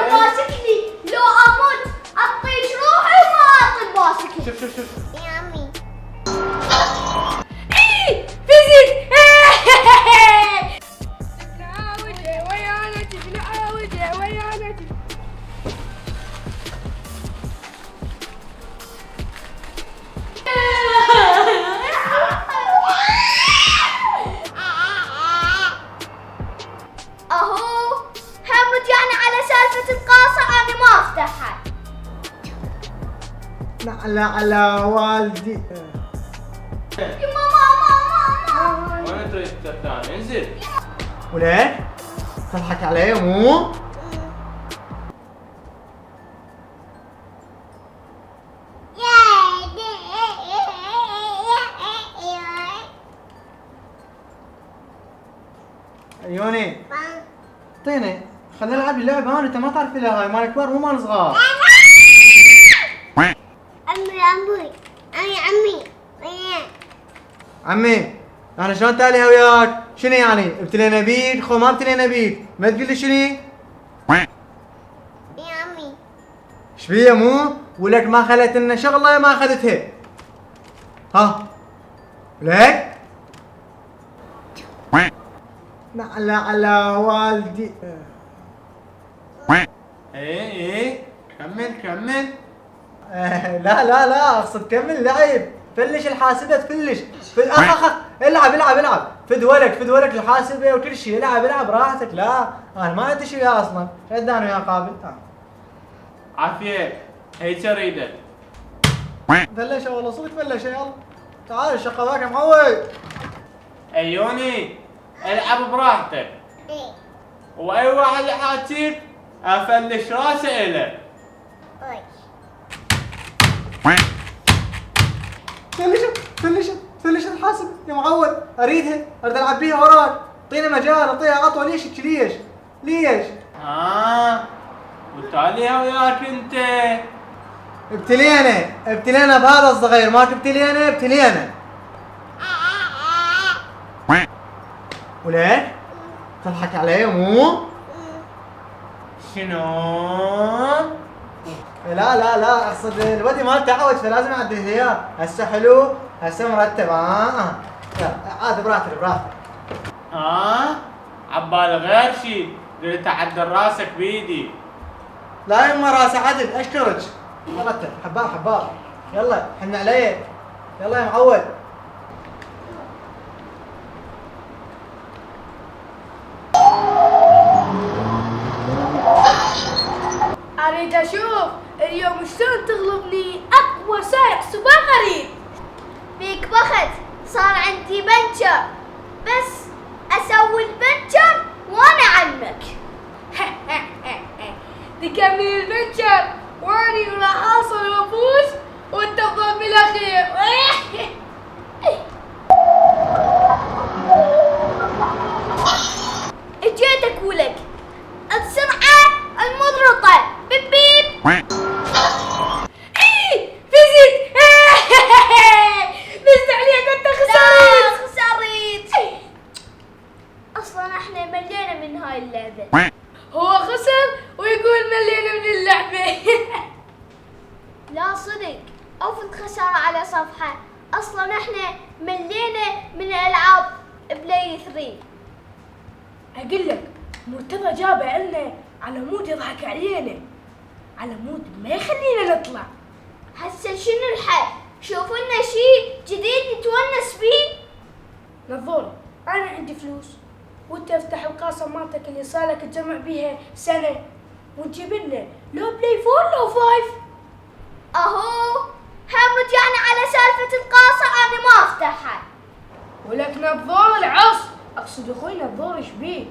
باسكلي لو اموت اطيش روحي وما اعطي الباسكل. شوف يا عمي اي فيزيك. اهو همت يعني على سالفة القاصة انا ما افتحها. لا على والدي. يا ماما وين تريد الثاني؟ انزل. وليه؟ تضحك علي مو؟ عيوني اعطيني خلينا نلعب اللعبة هون. انت ما تعرف لها هاي مال كبار مو مال صغار. عمي احنا شلون تاليها وياك؟ شنو يعني؟ ابتلينا بيك؟ خو ما ابتلينا بيك، ما تقول لي شنو؟ يا عمي ايش بيه مو؟ ولك ما خلت لنا شغله ما اخذتها. ها؟ ليك؟ لا على والدي. ايه كمل. لا اقصد كمل لعب. فلش الحاسبه تفلش. اخ العب. فد ولك الحاسبه وكل شيء. العب راحتك. لا انا ما ادري وياه اصلا. شد انا وياه قابل. عافية هيك اريدك. فلشه والله صدق فلشه. يلا تعال الشقه ذاك معود. عيوني العب براحتك. واي واحد يحاكيك افلش راسه اله. فلش الحاسب يا معود. اريد العب بيها وراك. اعطينا مجال. اعطيها اطول. ليش؟ وتاليها وياك انت. ابتلينا بهذا الصغير. ما ابتلينا. وليه؟ تضحك علي مو؟ شنو؟ لا اقصد الودي ما تعود فلازم اعدله اياه. هسه حلو هسه مرتب. عاد براحتك. عبالي غير شي قلت اعدل راسك بيدي. لا يما راس عدل اشكرك. مرتب حباب. يلا حن علي. يلا يا معود. اريد اشوف اليوم شلون تغلبني اقوى سائق سباق قريب. فيك بخت صار عندي بنشر بس اسوي البنشر وانا علمك. تكمل البنشر واني راح اوصل وافوز وانت تظل بالاخير. اجيتك ولك السرعة المضغوطة بيب. ايه فيزيك. بس عليك انت خسرت. اصلا احنا ملينا من هاي اللعبة. هو خسر ويقول ملينا من اللعبة. لا صدق افرض خسارة على صفحة. اصلا احنا ملينا من العاب بلاي 3. اقول لك مرتضى جابه لنا على مود يضحك علينا. على مود ما يخلينا نطلع. هسه شنو الحل؟ شوفوا لنا شيء جديد نتونس فيه. نظور انا عندي فلوس وانت افتح القاصه مالتك اللي صارلك تجمع بيها سنه ونجيب لنا لو بلاي 4 لو 5. اهو همت يعني على سالفه القاصه انا ما افتحها. ولك نظور العص. اقصد اخوي نظور ايش بيه؟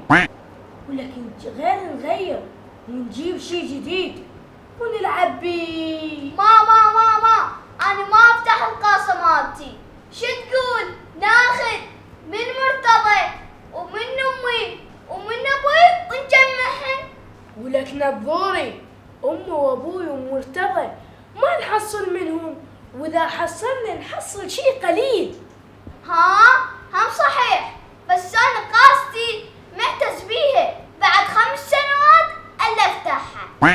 ولكن غير نغير ونجيب شيء جديد ونلعب بيه. ماما انا ما افتح القاصه مالتي. شو تقول ناخذ من مرتضى ومن امي ومن ابوي ونجمعهن؟ ولك نظوري امي وابوي ومرتضى ما نحصل منهم، واذا حصلنا نحصل شيء قليل. هم صحيح بس انا قاصتي معتز بيها بعد 5 سنوات الا افتحها.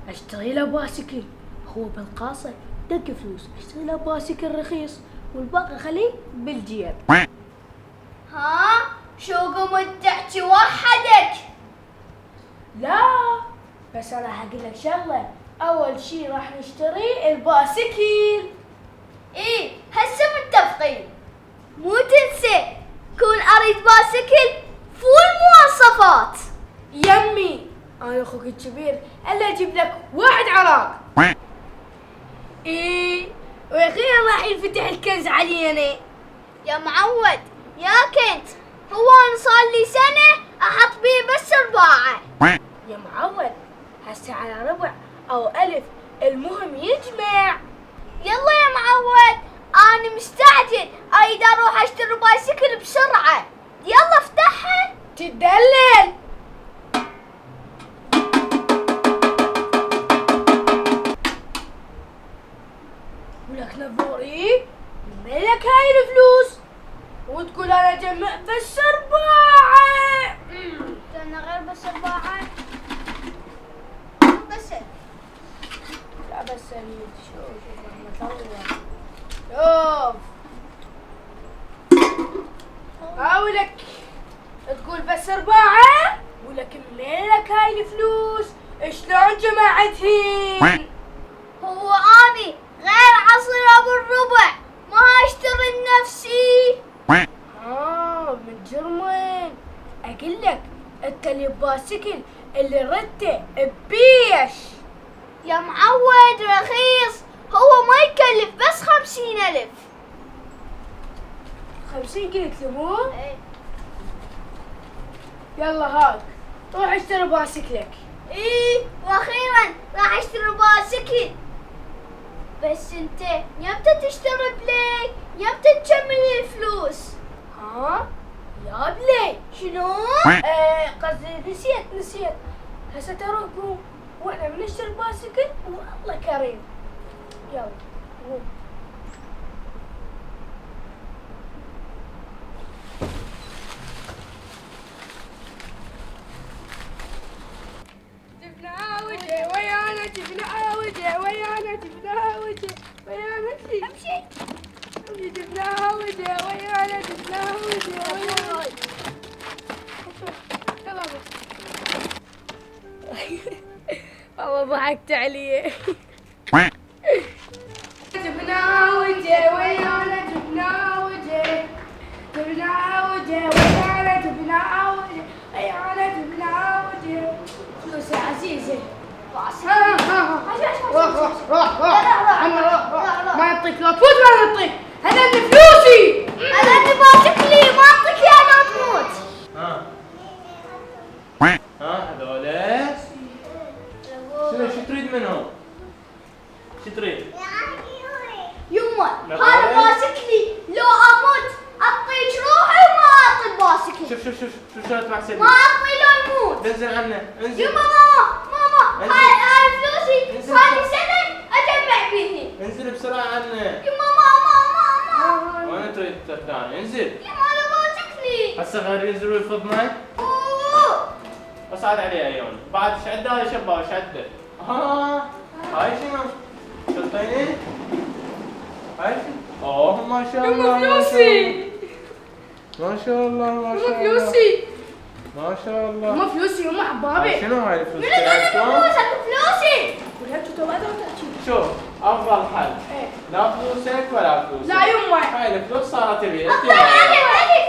اشتري له باسكل. هو بالقاصة دق فلوس، اشتري له باسكل رخيص والباقي خليه بالجيب. ها شو قمت تحكي وحدك؟ لا بس انا حقول لك شغله، اول شي راح نشتري الباسكل. ايه هسه متفقين. مو تنسى كون اريد باسكل فول مواصفات. يمي انا اخوك الكبير الا اجيب لك واحد عراق. ايه واخيرا راح ينفتح الكنز علينا. يا معود يا كنت، هو انا صار لي سنة احط بيه بس رباعة. يا معود هسه على ربع او الف المهم يجمع. يلا يا معود انا مستعجل، اريد اروح اشتري بايسكل بسرعة. يلا افتحها. تدلل. ولك نفوري ملك هاي الفلوس وتقول انا جمع بس ارباعه. كان غير بس رباعة. بس لا بس شوف رحمة الله. شوف هاولك تقول بس ارباعه ولك ملك هاي الفلوس شلون جمعتهن؟ هو اني غير عصير ابو الربع ما اشتري لنفسي. من جرمين اقول لك انت اللي باسكل اللي ردته ببيش. يا معود رخيص، هو ما يكلف بس 50,000. 50 قلت له مو؟ ايه يلا هاك روح اشتري باسكلك. ايه واخيرا راح اشتري باسكل. بس انت يمتى تشتري بلاي؟ يمتى تكمل الفلوس؟ ها؟ يا بلي شنو؟ قصدي نسيت هسه ترى قوم واحنا بنشتري باسكل والله كريم. يلا قوم. جبنا وجه ويانا جبنا وجه ويانا جبنا وجه ويانا امشي. جبنا وجه ويانا جبنا وجه ويانا. يلا والله ضحكت عليه. جبنا وجه ويانا جبنا وجه جبنا وجه ويانا جبنا وجه ويانا جبنا وجه. فلوس يا عزيزي. روح عمي روح ما يعطيك لو تفوت ما يعطيك. هذا عندي فلوسي. انا عندي باسكلي ما اعطيك اياها لو تموت. هذولا شو تريد منهم؟ شو تريد؟ يما لا هذا والله. باسكلي، لو اموت اعطيك روحي وما اعطي الباسكل. شو شلون تبع سبيل؟ ما اعطي لو يموت. انزل عنه انزل. يما ماما انزل. هاي فلوسي انزل. صار لي سنة اجمع بيهن. انزل بسرعة عنه. يما ماما وين تريد ثاني؟ انزل. يما هذا باسكلي. هسه غير ينزلوا يفضمه. أوه. اصعد عليه عيون. بعد شده هاي شباب شده. هاي شنو؟ شطيني؟ هاي شنو؟ اوه ما شاء الله. يما فلوسي. ما شاء الله ما شاء يما الله. فلوسي. ما شاء الله. يما فلوسي يما هاي حبابي. شنو هاي الفلوس؟ من هذا الفلوس؟ هذا فلوسي. ولا انتوا تو تحكي. شوف افضل حل ايه لا فلوسك ولا فلوسك. لا يما. هاي الفلوس صارت لي انت. ألف لا يما.